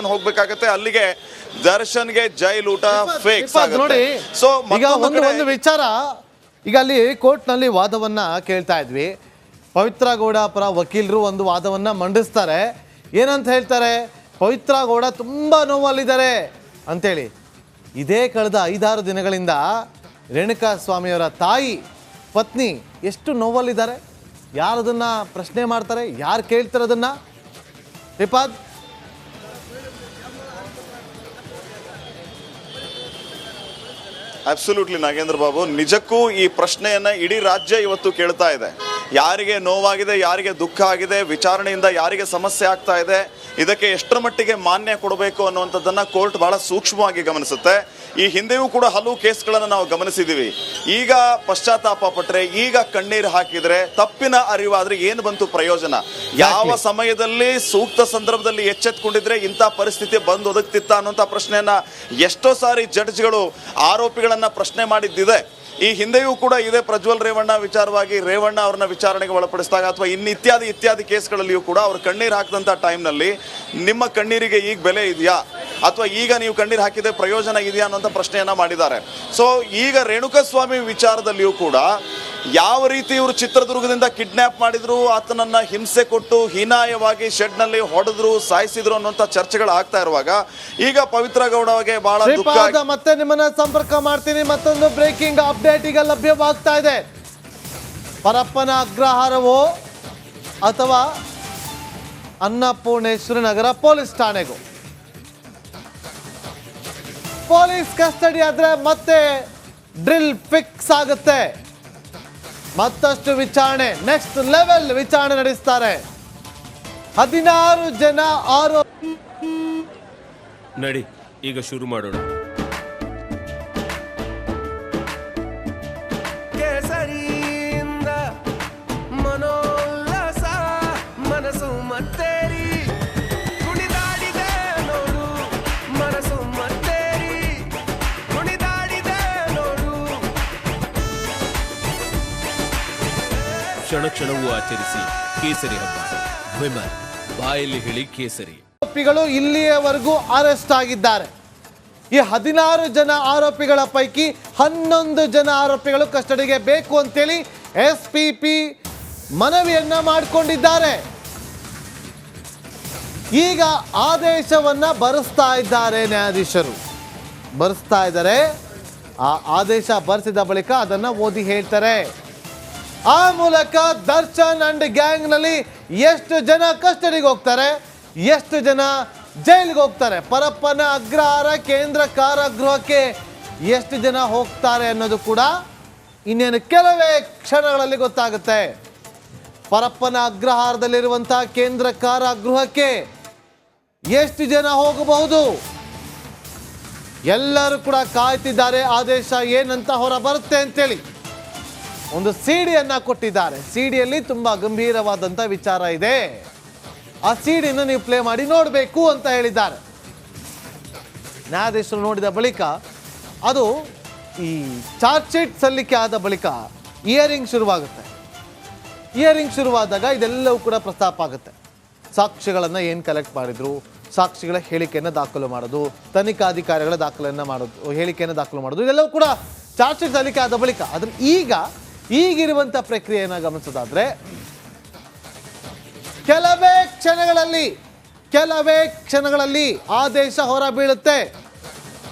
Direction ಹೋಗ್ಬೇಕಾಗತ್ತೆ. ಅಲ್ಲಿಗೆ ದರ್ಶನ್ಗೆ ಜೈಲ್ ಊಟ ಫೇಕ್ಸ್ ನೋಡಿ. ಸೊ ಈಗ ಒಂದು ವಿಚಾರ, ಈಗ ಅಲ್ಲಿ ಕೋರ್ಟ್ ನಲ್ಲಿ ವಾದವನ್ನ ಕೇಳ್ತಾ ಇದ್ವಿ. ಪವಿತ್ರ ಗೌಡ ಪರ ವಕೀಲರು ಒಂದು ವಾದವನ್ನ ಮಂಡಿಸ್ತಾರೆ. ಏನಂತ ಹೇಳ್ತಾರೆ, ಪವಿತ್ರ ಗೌಡ ತುಂಬಾ ನೋವಲ್ಲಿದ್ದಾರೆ ಅಂತೇಳಿ. ಇದೇ ಕಳೆದ 5-6 ದಿನಗಳಿಂದ ರೇಣುಕಾ ಸ್ವಾಮಿಯವರ ತಾಯಿ ಪತ್ನಿ ಎಷ್ಟು ನೋವಲ್ಲಿದ್ದಾರೆ. ಯಾರದನ್ನ ಪ್ರಶ್ನೆ ಮಾಡ್ತಾರೆ, ಯಾರು ಕೇಳ್ತಾರೆ ಅದನ್ನ? ಶ್ರೀಪಾದ್, ಅಬ್ಸಲ್ಯೂಟ್ಲಿ ನಾಗೇಂದ್ರ ಬಾಬು, ನಿಜಕ್ಕೂ ಈ ಪ್ರಶ್ನೆಯನ್ನ ಇಡೀ ರಾಜ್ಯ ಇವತ್ತು ಕೇಳ್ತಾ ಇದೆ. ಯಾರಿಗೆ ನೋವಾಗಿದೆ, ಯಾರಿಗೆ ದುಃಖ ಆಗಿದೆ, ವಿಚಾರಣೆಯಿಂದ ಯಾರಿಗೆ ಸಮಸ್ಯೆ ಆಗ್ತಾ ಇದೆ, ಇದಕ್ಕೆ ಎಷ್ಟರ ಮಟ್ಟಿಗೆ ಮಾನ್ಯ ಕೊಡಬೇಕು ಅನ್ನುವಂಥದ್ದನ್ನ ಕೋರ್ಟ್ ಬಹಳ ಸೂಕ್ಷ್ಮವಾಗಿ ಗಮನಿಸುತ್ತೆ. ಈ ಹಿಂದೆಯೂ ಕೂಡ ಹಲವು ಕೇಸ್ಗಳನ್ನು ನಾವು ಗಮನಿಸಿದ್ದೀವಿ. ಈಗ ಪಶ್ಚಾತ್ತಾಪ ಪಟ್ಟರೆ, ಈಗ ಕಣ್ಣೀರು ಹಾಕಿದ್ರೆ, ತಪ್ಪಿನ ಅರಿವಾದ್ರೆ ಏನು ಬಂತು ಪ್ರಯೋಜನ? ಯಾವ ಸಮಯದಲ್ಲಿ ಸೂಕ್ತ ಸಂದರ್ಭದಲ್ಲಿ ಎಚ್ಚೆತ್ಕೊಂಡಿದ್ರೆ ಇಂಥ ಪರಿಸ್ಥಿತಿ ಬಂದು ಒದಗ್ತಿತ್ತ ಅನ್ನುವಂಥ ಪ್ರಶ್ನೆಯನ್ನ ಎಷ್ಟೋ ಸಾರಿ ಜಡ್ಜ್ಗಳು ಆರೋಪಿಗಳನ್ನ ಪ್ರಶ್ನೆ ಮಾಡಿದ್ದಿದೆ. ಈ ಹಿಂದೆಯೂ ಕೂಡ ಇದೇ ಪ್ರಜ್ವಲ್ ರೇವಣ್ಣ ವಿಚಾರವಾಗಿ ರೇವಣ್ಣ ಅವ್ರನ್ನ ವಿಚಾರಣೆಗೆ ಒಳಪಡಿಸಿದಾಗ ಅಥವಾ ಇತ್ಯಾದಿ ಕೇಸ್ಗಳಲ್ಲಿಯೂ ಕೂಡ ಅವ್ರು ಕಣ್ಣೀರು ಹಾಕಿದಂಥ ಟೈಮ್ನಲ್ಲಿ ನಿಮ್ಮ ಕಣ್ಣೀರಿಗೆ ಈಗ ಬೆಲೆ ಇದೆಯಾ ಅಥವಾ ಈಗ ನೀವು ಕಣ್ಣೀರು ಹಾಕಿದ್ರೆ ಪ್ರಯೋಜನ ಇದೆಯಾ ಅನ್ನೋಂಥ ಪ್ರಶ್ನೆಯನ್ನ ಮಾಡಿದ್ದಾರೆ. ಸೊ ಈಗ ರೇಣುಕಾಸ್ವಾಮಿ ವಿಚಾರದಲ್ಲಿಯೂ ಕೂಡ ಯಾವ ರೀತಿ ಇವರು ಚಿತ್ರದುರ್ಗದಿಂದ ಕಿಡ್ನ್ಯಾಪ್ ಮಾಡಿದ್ರು, ಆತನನ್ನ ಹಿಂಸೆ ಕೊಟ್ಟು ಹೀನಾಯವಾಗಿ ಶೆಡ್ನಲ್ಲಿ ಹೊಡೆದ್ರು, ಸಾಯಿಸಿದ್ರು ಅನ್ನುವಂಥ ಚರ್ಚೆಗಳು ಆಗ್ತಾ ಇರುವಾಗ ಈಗ ಪವಿತ್ರ ಗೌಡಗೆ ಬಹಳ ದುಃಖ. ಮತ್ತೆ ನಿಮ್ಮನ್ನ ಸಂಪರ್ಕ ಮಾಡ್ತೀನಿ. ಮತ್ತೊಂದು ಬ್ರೇಕಿಂಗ್ ಅಪ್ಡೇಟ್ ಈಗ ಲಭ್ಯವಾಗ್ತಾ ಇದೆ. ಪರಪ್ಪನ ಅಗ್ರಹಾರವೋ ಅಥವಾ ಅನ್ನಪೂರ್ಣೇಶ್ವರಿ ನಗರ ಪೊಲೀಸ್ ಠಾಣೆಗೂ ಪೊಲೀಸ್ ಕಸ್ಟಡಿ ಆದ್ರೆ ಮತ್ತೆ ಡ್ರಿಲ್ ಫಿಕ್ಸ್ ಆಗುತ್ತೆ. ಮತ್ತಷ್ಟು ವಿಚಾರಣೆ, ನೆಕ್ಸ್ಟ್ ಲೆವೆಲ್ ವಿಚಾರಣೆ ನಡೆಸ್ತಾರೆ. 16 ಜನ ಆರೋಪಿ. ನಡಿ ಈಗ ಶುರು ಮಾಡೋಣ. ಕೇಸರಿಯಿಂದ ಮನೋಲ್ಲಾಸ ಮನಸ್ಸು ಮತ್ತೇರಿ ಕುಣಿದಾಡಿದೆ ನೋಡು, ಮನಸ್ಸು ಮತ್ತೇರಿ ಕುಣಿದಾಡಿದೆ ನೋಡು. ಕ್ಷಣ ಕ್ಷಣವೂ ಆಚರಿಸಿ ಕೇಸರಿ ಹಬ್ಬ. ವಿಮಲ್ ಬಾಯಲ್ಲಿ ಹೇಳಿ ಕೇಸರಿ. ಆರೋಪಿಗಳು ಇಲ್ಲಿಯವರೆಗೂ ಅರೆಸ್ಟ್ ಆಗಿದ್ದಾರೆ. ಈ 16 ಜನ ಆರೋಪಿಗಳ ಪೈಕಿ 11 ಜನ ಆರೋಪಿಗಳು ಕಸ್ಟಡಿಗೆ ಬೇಕು ಅಂತೇಳಿ SPP ಮನವಿಯನ್ನ ಮಾಡಿಕೊಂಡಿದ್ದಾರೆ. ಈಗ ಆದೇಶವನ್ನ ಬರೆಸ್ತಾ ಇದ್ದಾರೆ ನ್ಯಾಯಾಧೀಶರು. ಬರೆಸ್ತಾ ಇದ್ದಾರೆ. ಆ ಆದೇಶ ಬರೆಸಿದ ಬಳಿಕ ಅದನ್ನ ಓದಿ ಹೇಳ್ತಾರೆ. ಆ ಮೂಲಕ ದರ್ಶನ್ ಅಂಡ್ ಗ್ಯಾಂಗ್ ನಲ್ಲಿ ಎಷ್ಟು ಜನ ಕಸ್ಟಡಿಗೆ ಹೋಗ್ತಾರೆ, ಎಷ್ಟು ಜನ ಜೈಲಿಗೆ ಹೋಗ್ತಾರೆ, ಪರಪ್ಪನ ಅಗ್ರಹಾರ ಕೇಂದ್ರ ಕಾರಾಗೃಹಕ್ಕೆ ಎಷ್ಟು ಜನ ಹೋಗ್ತಾರೆ ಅನ್ನೋದು ಕೂಡ ಇನ್ನೇನು ಕೆಲವೇ ಕ್ಷಣಗಳಲ್ಲಿ ಗೊತ್ತಾಗುತ್ತೆ. ಪರಪ್ಪನ ಅಗ್ರಹಾರದಲ್ಲಿರುವಂತಹ ಕೇಂದ್ರ ಕಾರಾಗೃಹಕ್ಕೆ ಎಷ್ಟು ಜನ ಹೋಗಬಹುದು, ಎಲ್ಲರೂ ಕೂಡ ಕಾಯ್ತಿದ್ದಾರೆ ಆದೇಶ ಏನಂತ ಹೊರ ಬರುತ್ತೆ ಅಂತೇಳಿ. ಒಂದು ಸಿಡಿಯನ್ನ ಕೊಟ್ಟಿದ್ದಾರೆ. ಸಿಡಿಯಲ್ಲಿ ತುಂಬಾ ಗಂಭೀರವಾದಂಥ ವಿಚಾರ ಇದೆ. ಆ ಸಿಡಿಯನ್ನು ನೀವು ಪ್ಲೇ ಮಾಡಿ ನೋಡಬೇಕು ಅಂತ ಹೇಳಿದ್ದಾರೆ. ನ್ಯಾಯಾಧೀಶರು ನೋಡಿದ ಬಳಿಕ ಅದು ಈ ಚಾರ್ಜ್ ಶೀಟ್ ಸಲ್ಲಿಕೆ ಆದ ಬಳಿಕ ಹಿಯರಿಂಗ್ ಶುರುವಾಗುತ್ತೆ. ಹಿಯರಿಂಗ್ ಶುರುವಾದಾಗ ಇದೆಲ್ಲವೂ ಕೂಡ ಪ್ರಸ್ತಾಪ ಆಗುತ್ತೆ. ಸಾಕ್ಷಿಗಳನ್ನು ಏನು ಕಲೆಕ್ಟ್ ಮಾಡಿದ್ರು, ಸಾಕ್ಷಿಗಳ ಹೇಳಿಕೆಯನ್ನು ದಾಖಲು ಮಾಡೋದು, ತನಿಖಾಧಿಕಾರಿಗಳ ದಾಖಲೆಯನ್ನು ಮಾಡೋದು, ಹೇಳಿಕೆಯನ್ನು ದಾಖಲು ಮಾಡೋದು, ಇದೆಲ್ಲವೂ ಕೂಡ ಚಾರ್ಜ್ ಶೀಟ್ ಸಲ್ಲಿಕೆ ಆದ ಬಳಿಕ. ಆದ್ರೆ ಈಗಿರುವಂಥ ಪ್ರಕ್ರಿಯೆಯನ್ನು ಗಮನಿಸೋದಾದ್ರೆ ಕೆಲವೇ ಕ್ಷಣಗಳಲ್ಲಿ ಆದೇಶ ಹೊರ ಬೀಳುತ್ತೆ.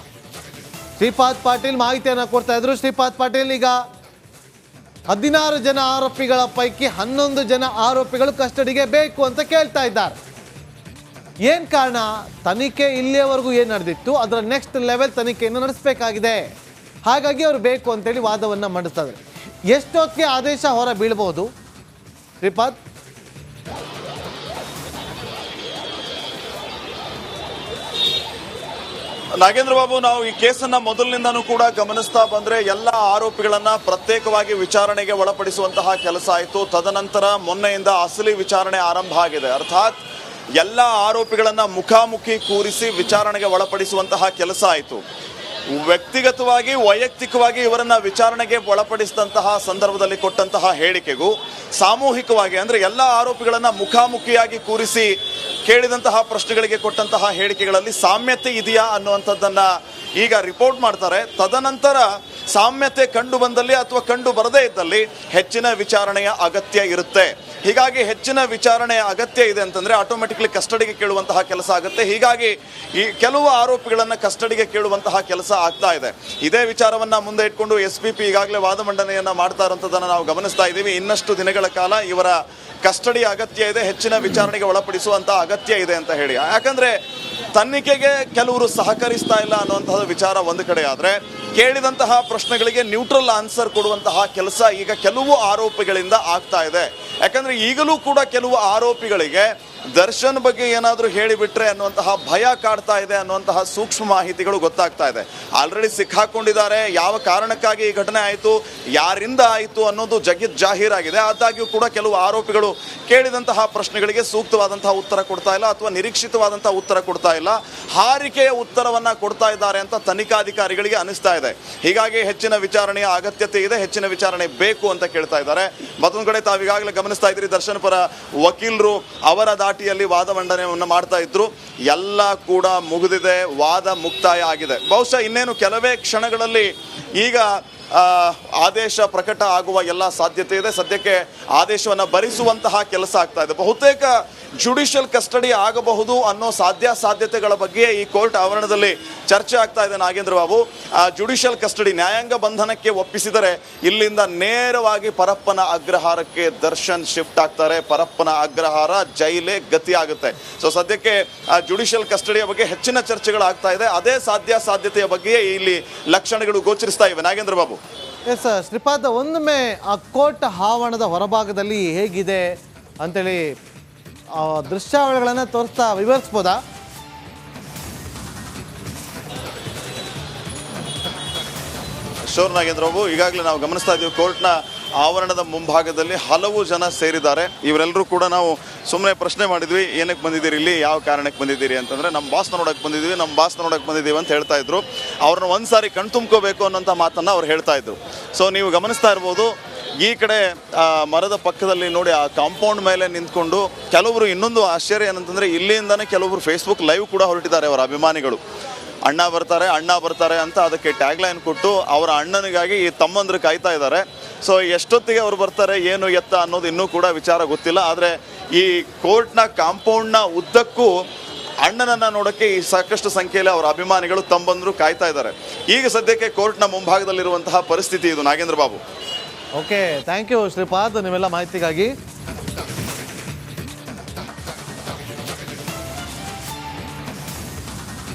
ಶ್ರೀಪಾದ್ ಪಾಟೀಲ್ ಮಾಹಿತಿಯನ್ನು ಕೊಡ್ತಾ ಇದ್ರು. ಶ್ರೀಪಾದ್ ಪಾಟೀಲ್, ಈಗ 16 ಜನ ಆರೋಪಿಗಳ ಪೈಕಿ 11 ಜನ ಆರೋಪಿಗಳು ಕಸ್ಟಡಿಗೆ ಬೇಕು ಅಂತ ಕೇಳ್ತಾ ಇದ್ದಾರೆ. ಏನ್ ಕಾರಣ? ತನಿಖೆ ಇಲ್ಲಿಯವರೆಗೂ ಏನು ನಡೆದಿತ್ತು ಅದರ ನೆಕ್ಸ್ಟ್ ಲೆವೆಲ್ ತನಿಖೆಯನ್ನು ನಡೆಸಬೇಕಾಗಿದೆ. ಹಾಗಾಗಿ ಅವರು ಬೇಕು ಅಂತೇಳಿ ವಾದವನ್ನ ಮಂಡಿಸ್ತಾ ಇದ್ದಾರೆ. ಎಷ್ಟೊತ್ತಿಗೆ ಆದೇಶ ಹೊರ ಬೀಳಬಹುದು ಶ್ರೀಪಾದ್? ನಾಗೇಂದ್ರ ಬಾಬು, ನಾವು ಈ ಕೇಸನ್ನ ಮೊದಲಿನಿಂದನೂ ಕೂಡ ಗಮನಿಸ್ತಾ ಬಂದ್ರೆ ಎಲ್ಲ ಆರೋಪಿಗಳನ್ನ ಪ್ರತ್ಯೇಕವಾಗಿ ವಿಚಾರಣೆಗೆ ಒಳಪಡಿಸುವಂತಹ ಕೆಲಸ ಆಯಿತು. ತದನಂತರ ಮೊನ್ನೆಯಿಂದ ಅಸಲಿ ವಿಚಾರಣೆ ಆರಂಭ ಆಗಿದೆ. ಅರ್ಥಾತ್ ಎಲ್ಲ ಆರೋಪಿಗಳನ್ನ ಮುಖಾಮುಖಿ ಕೂರಿಸಿ ವಿಚಾರಣೆಗೆ ಒಳಪಡಿಸುವಂತಹ ಕೆಲಸ ಆಯಿತು. ವ್ಯಕ್ತಿಗತವಾಗಿ ವೈಯಕ್ತಿಕವಾಗಿ ಇವರನ್ನ ವಿಚಾರಣೆಗೆ ಒಳಪಡಿಸಿದಂತಹ ಸಂದರ್ಭದಲ್ಲಿ ಕೊಟ್ಟಂತಹ ಹೇಳಿಕೆಗೂ ಸಾಮೂಹಿಕವಾಗಿ ಅಂದ್ರೆ ಎಲ್ಲ ಆರೋಪಿಗಳನ್ನ ಮುಖಾಮುಖಿಯಾಗಿ ಕೂರಿಸಿ ಕೇಳಿದಂತಹ ಪ್ರಶ್ನೆಗಳಿಗೆ ಕೊಟ್ಟಂತಹ ಹೇಳಿಕೆಗಳಲ್ಲಿ ಸಾಮ್ಯತೆ ಇದೆಯಾ ಅನ್ನುವಂಥದ್ದನ್ನ ಈಗ ರಿಪೋರ್ಟ್ ಮಾಡ್ತಾರೆ. ತದನಂತರ ಸಾಮ್ಯತೆ ಕಂಡು ಬಂದಲ್ಲಿ ಅಥವಾ ಕಂಡು ಬರದೇ ಇದ್ದಲ್ಲಿ ಹೆಚ್ಚಿನ ವಿಚಾರಣೆಯ ಅಗತ್ಯ ಇರುತ್ತೆ. ಹೀಗಾಗಿ ಹೆಚ್ಚಿನ ವಿಚಾರಣೆಯ ಅಗತ್ಯ ಇದೆ ಅಂತಂದ್ರೆ ಆಟೋಮೆಟಿಕ್ಲಿ ಕಸ್ಟಡಿಗೆ ಕೇಳುವಂತಹ ಕೆಲಸ ಆಗುತ್ತೆ. ಹೀಗಾಗಿ ಈ ಕೆಲವು ಆರೋಪಿಗಳನ್ನ ಕಸ್ಟಡಿಗೆ ಕೇಳುವಂತಹ ಕೆಲಸ ಆಗ್ತಾ ಇದೆ. ಇದೇ ವಿಚಾರವನ್ನ ಮುಂದೆ ಇಟ್ಕೊಂಡು SPP ಈಗಾಗಲೇ ವಾದ ಮಂಡನೆಯನ್ನ ಮಾಡ್ತಾ ಇರೋಂಥದ್ದನ್ನ ನಾವು ಗಮನಿಸ್ತಾ ಇದ್ದೀವಿ. ಇನ್ನಷ್ಟು ದಿನಗಳ ಕಾಲ ಇವರ ಕಸ್ಟಡಿ ಅಗತ್ಯ ಇದೆ, ಹೆಚ್ಚಿನ ವಿಚಾರಣೆಗೆ ಒಳಪಡಿಸುವಂತಹ ಅಗತ್ಯ ಇದೆ ಅಂತ ಹೇಳಿ. ಯಾಕಂದ್ರೆ ತನಿಖೆಗೆ ಕೆಲವರು ಸಹಕರಿಸ್ತಾ ಇಲ್ಲ ಅನ್ನುವಂತಹ ವಿಚಾರ ಒಂದು ಕಡೆ ಆದ್ರೆ, ಕೇಳಿದಂತಹ ಪ್ರಶ್ನೆಗಳಿಗೆ ನ್ಯೂಟ್ರಲ್ ಆನ್ಸರ್ ಕೊಡುವಂತಹ ಕೆಲಸ ಈಗ ಕೆಲವು ಆರೋಪಿಗಳಿಂದ ಆಗ್ತಾ ಇದೆ. ಯಾಕಂದ್ರೆ ಈಗಲೂ ಕೂಡ ಕೆಲವು ಆರೋಪಿಗಳಿಗೆ ದರ್ಶನ್ ಬಗ್ಗೆ ಏನಾದರೂ ಹೇಳಿಬಿಟ್ರೆ ಅನ್ನುವಂತಹ ಭಯ ಕಾಡ್ತಾ ಇದೆ ಅನ್ನುವಂತಹ ಸೂಕ್ಷ್ಮ ಮಾಹಿತಿಗಳು ಗೊತ್ತಾಗ್ತಾ ಇದೆ. ಆಲ್ರೆಡಿ ಸಿಕ್ಕಾಕೊಂಡಿದ್ದಾರೆ. ಯಾವ ಕಾರಣಕ್ಕಾಗಿ ಈ ಘಟನೆ ಆಯಿತು, ಯಾರಿಂದ ಆಯಿತು ಅನ್ನೋದು ಜಾಹೀರಾಗಿದೆ. ಆದಾಗ್ಯೂ ಕೂಡ ಕೆಲವು ಆರೋಪಿಗಳು ಕೇಳಿದಂತಹ ಪ್ರಶ್ನೆಗಳಿಗೆ ಸೂಕ್ತವಾದಂತಹ ಉತ್ತರ ಕೊಡ್ತಾ ಇಲ್ಲ ಅಥವಾ ನಿರೀಕ್ಷಿತವಾದಂತಹ ಉತ್ತರ ಕೊಡ್ತಾ ಇಲ್ಲ, ಹಾರಿಕೆಯ ಉತ್ತರವನ್ನ ಕೊಡ್ತಾ ಇದ್ದಾರೆ ಅಂತ ತನಿಖಾಧಿಕಾರಿಗಳಿಗೆ ಅನಿಸ್ತಾ ಇದೆ. ಹೀಗಾಗಿ ಹೆಚ್ಚಿನ ವಿಚಾರಣೆಯ ಅಗತ್ಯತೆ ಇದೆ, ಹೆಚ್ಚಿನ ವಿಚಾರಣೆ ಬೇಕು ಅಂತ ಕೇಳ್ತಾ ಇದ್ದಾರೆ. ಮತ್ತೊಂದು ಕಡೆ ತಾವೀಗಾಗಲೇ ಗಮನಿಸ್ತಾ ಇದ್ದೀರಿ, ದರ್ಶನ್ ಪರ ವಕೀಲರು ಅವರ ದಾಟಿಯಲ್ಲಿ ವಾದ ಮಂಡನೆಯನ್ನು ಮಾಡ್ತಾ ಇದ್ರು. ಎಲ್ಲ ಕೂಡ ಮುಗಿದಿದೆ, ವಾದ ಮುಕ್ತಾಯ ಆಗಿದೆ. ಬಹುಶಃ ಇನ್ನೇನು ಕೆಲವೇ ಕ್ಷಣಗಳಲ್ಲಿ ಈಗ ಆದೇಶ ಪ್ರಕಟ ಆಗುವ ಎಲ್ಲ ಸಾಧ್ಯತೆ ಇದೆ. ಸದ್ಯಕ್ಕೆ ಆದೇಶವನ್ನು ಭರಿಸುವಂತಹ ಕೆಲಸ ಆಗ್ತಾ ಇದೆ. ಬಹುತೇಕ ಜುಡಿಷಿಯಲ್ ಕಸ್ಟಡಿ ಆಗಬಹುದು ಅನ್ನೋ ಸಾಧ್ಯತೆಗಳ ಬಗ್ಗೆ ಈ ಕೋರ್ಟ್ ಆವರಣದಲ್ಲಿ ಚರ್ಚೆ ಆಗ್ತಾ ಇದೆ. ನಾಗೇಂದ್ರ ಬಾಬು, ಜುಡಿಷಿಯಲ್ ಕಸ್ಟಡಿ ನ್ಯಾಯಾಂಗ ಬಂಧನಕ್ಕೆ ಒಪ್ಪಿಸಿದರೆ ಇಲ್ಲಿಂದ ನೇರವಾಗಿ ಪರಪ್ಪನ ಅಗ್ರಹಾರಕ್ಕೆ ದರ್ಶನ್ ಶಿಫ್ಟ್ ಆಗ್ತಾರೆ. ಪರಪ್ಪನ ಅಗ್ರಹಾರ ಜೈಲೇ ಗತಿ ಆಗುತ್ತೆ. ಸೊ ಸದ್ಯಕ್ಕೆ ಜುಡಿಷಿಯಲ್ ಕಸ್ಟಡಿಯ ಬಗ್ಗೆ ಹೆಚ್ಚಿನ ಚರ್ಚೆಗಳಾಗ್ತಾ ಇದೆ. ಅದೇ ಸಾಧ್ಯತೆಯ ಬಗ್ಗೆ ಇಲ್ಲಿ ಲಕ್ಷಣಗಳು ಗೋಚರಿಸ್ತಾ ಇವೆ. ನಾಗೇಂದ್ರ ಬಾಬು. ಎಸ್ ಶ್ರೀಪಾದ್, ಒಂದೊಮ್ಮೆ ಆ ಕೋರ್ಟ್ ಆವರಣದ ಹೊರಭಾಗದಲ್ಲಿ ಹೇಗಿದೆ ಅಂತೇಳಿ ದೃಶ್ಯಾವಳಿಗಳನ್ನು ತೋರಿಸ್ತಾ ವಿವರಿಸ್ಬೋದಾ? ಶೋರ್ ನಾಗೇಂದ್ರ ಬಾಬು, ಈಗಾಗಲೇ ನಾವು ಗಮನಿಸ್ತಾ ಇದ್ದೀವಿ ಕೋರ್ಟ್ನ ಆವರಣದ ಮುಂಭಾಗದಲ್ಲಿ ಹಲವು ಜನ ಸೇರಿದ್ದಾರೆ. ಇವರೆಲ್ಲರೂ ಕೂಡ ನಾವು ಸುಮ್ಮನೆ ಪ್ರಶ್ನೆ ಮಾಡಿದ್ವಿ, ಏನಕ್ಕೆ ಬಂದಿದ್ದೀರಿ ಇಲ್ಲಿ, ಯಾವ ಕಾರಣಕ್ಕೆ ಬಂದಿದ್ದೀರಿ ಅಂತಂದರೆ ನಮ್ಮ ಬಾಸ್ನ ನೋಡೋಕೆ ಬಂದಿದ್ದೀವಿ ಅಂತ ಹೇಳ್ತಾ ಇದ್ರು. ಅವ್ರನ್ನ ಒಂದ್ಸಾರಿ ಕಣ್ತುಂಬ್ಕೋಬೇಕು ಅನ್ನೋಂಥ ಮಾತನ್ನು ಅವ್ರು ಹೇಳ್ತಾ ಇದ್ರು. ಸೊ ನೀವು ಗಮನಿಸ್ತಾ ಇರ್ಬೋದು, ಈ ಕಡೆ ಮರದ ಪಕ್ಕದಲ್ಲಿ ನೋಡಿ ಆ ಕಾಂಪೌಂಡ್ ಮೇಲೆ ನಿಂತ್ಕೊಂಡು ಕೆಲವರು, ಇನ್ನೊಂದು ಆಶ್ಚರ್ಯ ಏನಂತಂದರೆ ಇಲ್ಲಿಂದನೇ ಕೆಲವರು ಫೇಸ್ಬುಕ್ ಲೈವ್ ಕೂಡ ಹೊರಟಿದ್ದಾರೆ. ಅವರ ಅಭಿಮಾನಿಗಳು ಅಣ್ಣ ಬರ್ತಾರೆ ಅಂತ ಅದಕ್ಕೆ ಟ್ಯಾಗ್ಲೈನ್ ಕೊಟ್ಟು ಅವರ ಅಣ್ಣನಿಗಾಗಿ ಈ ತಮ್ಮಂದ್ರು ಕಾಯ್ತಾ ಇದ್ದಾರೆ. ಸೊ ಎಷ್ಟೊತ್ತಿಗೆ ಅವ್ರು ಬರ್ತಾರೆ, ಏನು ಎತ್ತ ಅನ್ನೋದು ಇನ್ನೂ ಕೂಡ ವಿಚಾರ ಗೊತ್ತಿಲ್ಲ. ಆದರೆ ಈ ಕೋರ್ಟ್ನ ಕಾಂಪೌಂಡ್ನ ಉದ್ದಕ್ಕೂ ಅಣ್ಣನನ್ನು ನೋಡೋಕ್ಕೆ ಈ ಸಾಕಷ್ಟು ಸಂಖ್ಯೆಯಲ್ಲಿ ಅವರ ಅಭಿಮಾನಿಗಳು ತಮ್ಮಂದ್ರು ಕಾಯ್ತಾ ಇದ್ದಾರೆ. ಈಗ ಸದ್ಯಕ್ಕೆ ಕೋರ್ಟ್ನ ಮುಂಭಾಗದಲ್ಲಿರುವಂತಹ ಪರಿಸ್ಥಿತಿ ಇದು. Nagendra Babu. Okay, thank you Shripad, ನಿಮ್ಮೆಲ್ಲ ಮಾಹಿತಿಗಾಗಿ.